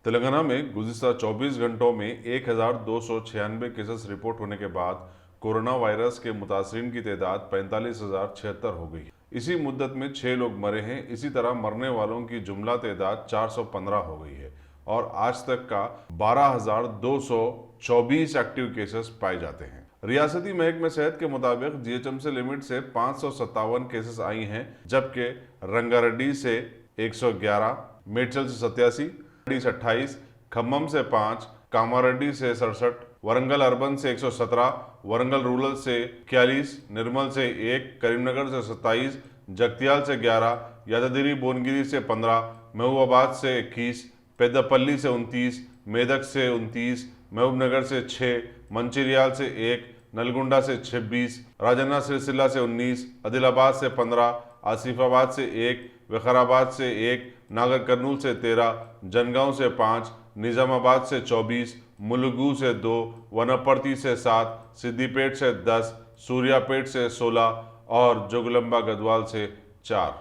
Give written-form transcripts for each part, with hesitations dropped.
तेलंगाना में गुज़िश्ता 24 घंटों में 1296 केसेस रिपोर्ट होने के बाद कोरोना वायरस के मुतासरीन की तादाद 45,076 हो गई। इसी मुद्दत में 6 लोग मरे हैं। इसी तरह मरने वालों की जुमला तादाद 415 हो गई है और आज तक का 12,224 एक्टिव केसेस पाए जाते हैं। रियासती महकमे सेहत के मुताबिक जीएचएमसी लिमिट से 557 केसेस आई हैं, जबकि रंगारेड्डी से 111, मेडचल से 87, से 28, खम्मम से 5, कामारेड्डी से 67, वरंगल अर्बन से 117, वरंगल रूरल से 41, निर्मल से 1, करीमनगर से 27, जगतियाल से 11, यादाद्री भुवनगिरी से 15, महबूबाबाद से 21, पेद्दापल्ली से 29, मेदक से 29, महबूबनगर से 6, मंचिरियाल से 1, नलगुंडा से 26, राजन्ना सिरसिल्ला से 19, आदिलाबाद से 15, आसिफाबाद से 1, विकाराबाद से 1, नागर कर्नूल से 13, जनगांव से 5, निजामाबाद से 24, मुलुगू से 2, वनपर्ती से 7, सिद्दीपेट से 10, सूर्यापेट से 16 और जोगलंबा गढ़वाल से 4।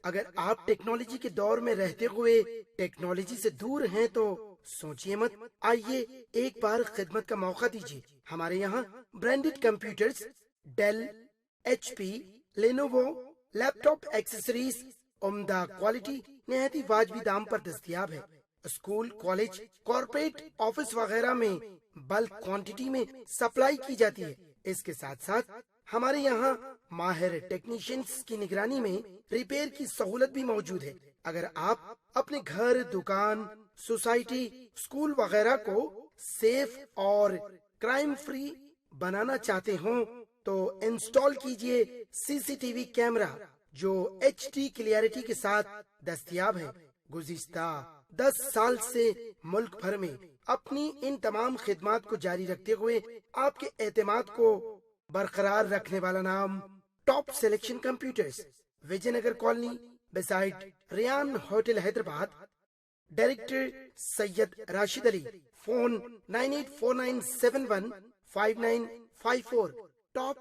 अगर आप टेक्नोलॉजी के दौर में रहते हुए टेक्नोलॉजी से दूर हैं तो सोचिए मत, आइए एक बार खिदमत का मौका दीजिए। हमारे यहाँ branded computers, Dell, HP, Lenovo, laptop accessories उम्दा क्वालिटी निहायत ही वाजबी दाम पर दस्तयाब है। स्कूल, कॉलेज, कॉर्पोरेट, ऑफिस वगैरह में बल्क क्वांटिटी में सप्लाई की जाती है। इसके साथ साथ हमारे यहाँ माहिर टेक्नीशियंस की निगरानी में रिपेयर की सहूलत भी मौजूद है। अगर आप अपने घर, दुकान, सोसाइटी, स्कूल वगैरह को सेफ और क्राइम फ्री बनाना चाहते हो तो इंस्टॉल कीजिए CCTV कैमरा जो HD क्लियरिटी के साथ दस्तयाब है। गुज़िश्ता 10 साल से मुल्क भर में अपनी इन तमाम खिदमात को जारी रखते हुए आपके एतमाद को बरकरार रखने वाला नाम top selection computers, Vijayanagar colony, beside Riyan hotel, Hyderabad. Director Syed Rashid Ali. Phone 9849715954। Top